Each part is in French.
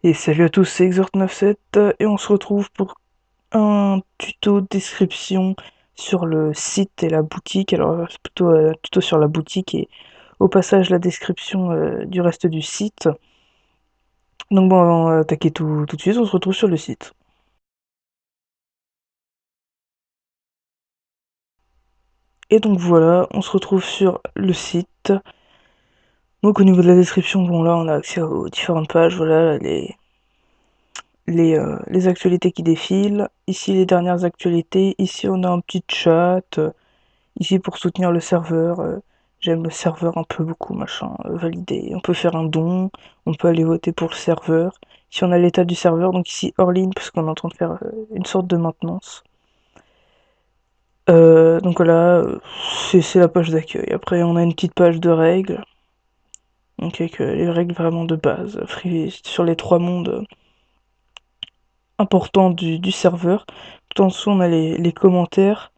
Et salut à tous, c'est Exort97 et on se retrouve pour un tuto description sur le site et la boutique. Alors c'est plutôt un tuto sur la boutique et au passage la description du reste du site. Donc bon, on va attaquer tout de suite, on se retrouve sur le site. Et donc voilà, on se retrouve sur le site. Donc au niveau de la description, bon là on a accès aux différentes pages, voilà les actualités qui défilent. Ici les dernières actualités, ici on a un petit chat. Ici pour soutenir le serveur, j'aime le serveur un peu beaucoup, machin, validé. On peut faire un don, on peut aller voter pour le serveur. Ici on a l'état du serveur, donc ici hors ligne, parce qu'on est en train de faire une sorte de maintenance. Donc voilà, c'est la page d'accueil. Après on a une petite page de règles, donc avec les règles vraiment de base, sur les trois mondes importants du serveur. Tout en dessous on a les commentaires.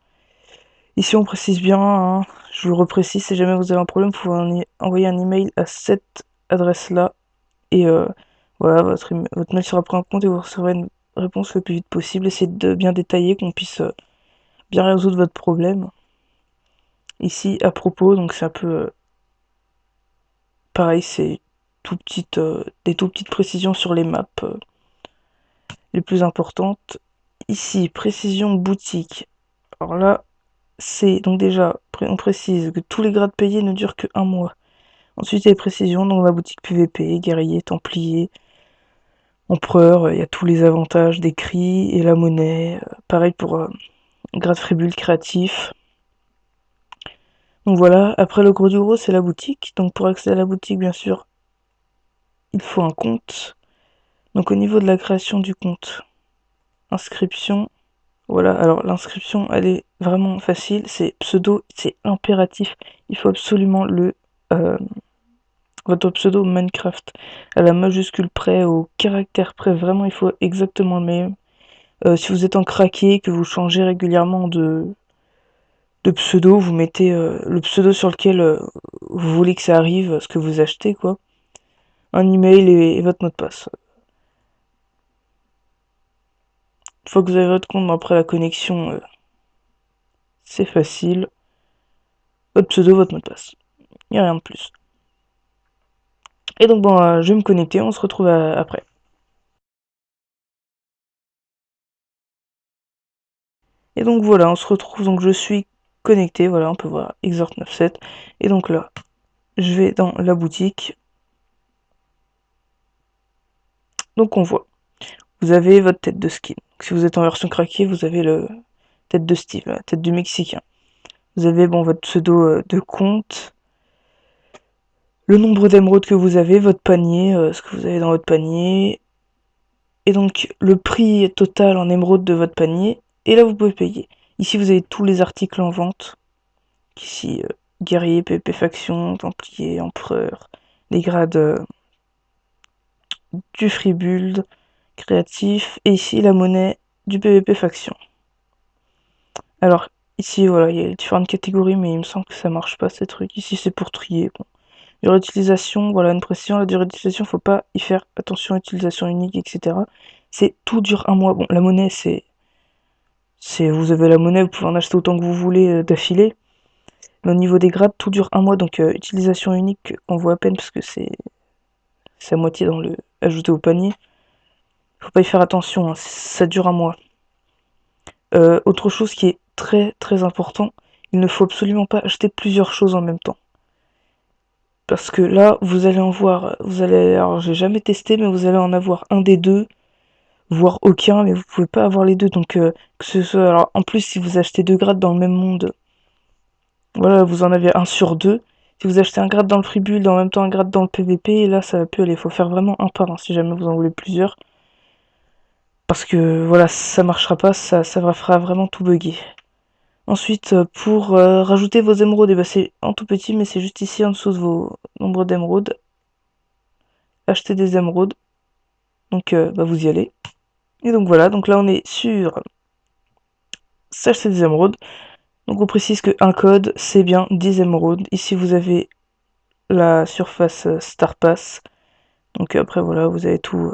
Ici on précise bien, hein, je vous le reprécise, si jamais vous avez un problème, vous pouvez envoyer un email à cette adresse-là. Et voilà, votre mail sera pris en compte et vous recevrez une réponse le plus vite possible. Essayez de bien détailler, qu'on puisse bien résoudre votre problème. Ici, à propos, donc c'est un peu pareil, c'est des tout petites précisions sur les maps les plus importantes. Ici, précision boutique. Alors là, c'est donc déjà, on précise que tous les grades payés ne durent que 1 mois. Ensuite, il y a les précisions dans la boutique PVP, guerrier, templier, empereur, il y a tous les avantages décrits et la monnaie. Pareil pour grade fribule créatif. Donc voilà, après le gros du gros, c'est la boutique. Donc pour accéder à la boutique, bien sûr, il faut un compte. Donc au niveau de la création du compte, inscription. Voilà, alors l'inscription, elle est vraiment facile. C'est pseudo, c'est impératif. Il faut absolument euh, votre pseudo Minecraft à la majuscule près, au caractère près. Vraiment, il faut exactement le même. Si vous êtes en craqué, que vous changez régulièrement de pseudo, vous mettez le pseudo sur lequel vous voulez que ça arrive, ce que vous achetez, quoi. Un email et votre mot de passe. Une fois que vous avez votre compte, après la connexion, c'est facile. Votre pseudo, votre mot de passe. Il n'y a rien de plus. Et donc bon, je vais me connecter, on se retrouve après. Et donc voilà, on se retrouve, donc je suis connecté, voilà, on peut voir Exort97. Et donc là, je vais dans la boutique. Donc on voit, vous avez votre tête de skin. Donc, si vous êtes en version craquée, vous avez le tête de Steve, la tête du Mexicain. Vous avez bon votre pseudo de compte, le nombre d'émeraudes que vous avez, votre panier, ce que vous avez dans votre panier, et donc le prix total en émeraudes de votre panier, et là vous pouvez payer. Ici vous avez tous les articles en vente, ici guerrier, PvP faction, templier, empereur, les grades du free build, créatif, et ici la monnaie du PvP faction. Alors ici voilà, il y a les différentes catégories, mais il me semble que ça marche pas ces trucs. Ici c'est pour trier, bon. Durée d'utilisation, voilà une précision, la durée d'utilisation, faut pas y faire attention, utilisation unique, etc. C'est tout dure 1 mois. Bon, la monnaie, vous avez la monnaie, vous pouvez en acheter autant que vous voulez d'affilée. Mais au niveau des grades, tout dure 1 mois, donc utilisation unique, on voit à peine parce que c'est à moitié dans le ajouté au panier. Faut pas y faire attention, hein, ça dure 1 mois. Autre chose qui est très très important, il ne faut absolument pas acheter plusieurs choses en même temps. Parce que là, vous allez en voir, alors j'ai jamais testé, mais vous allez en avoir un des deux, voire aucun, mais vous pouvez pas avoir les deux. Donc que ce soit, alors en plus si vous achetez 2 grades dans le même monde, voilà, vous en avez un sur deux. Si vous achetez un grade dans le free build, en même temps un grade dans le PVP, et là ça va plus aller. Il faut faire vraiment un par un si jamais vous en voulez plusieurs. Parce que voilà, ça marchera pas, ça fera vraiment tout bugger. Ensuite, pour rajouter vos émeraudes, bah, c'est en tout petit, mais c'est juste ici en dessous de vos nombres d'émeraudes. Acheter des émeraudes. Donc bah, vous y allez. Et donc voilà, donc là on est sur s'acheter des émeraudes. Donc on précise qu'un code, c'est bien 10 émeraudes. Ici vous avez la surface Star Pass. Donc après voilà, vous avez tout.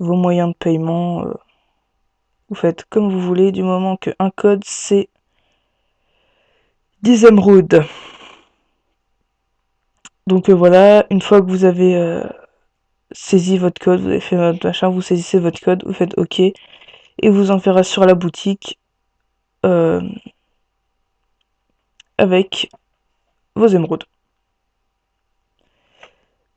vos moyens de paiement. Vous faites comme vous voulez, du moment qu'un code c'est 10 émeraudes. Donc voilà, une fois que vous avez saisi votre code, vous avez fait votre machin, vous saisissez votre code, vous faites OK, et vous enverrez sur la boutique avec vos émeraudes.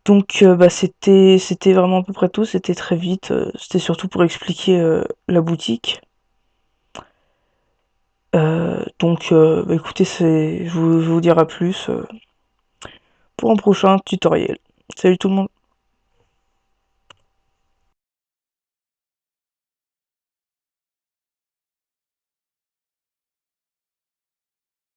Donc bah, c'était vraiment à peu près tout, c'était très vite, c'était surtout pour expliquer la boutique. Donc bah, écoutez, je vous dirai plus pour un prochain tutoriel. Salut tout le monde!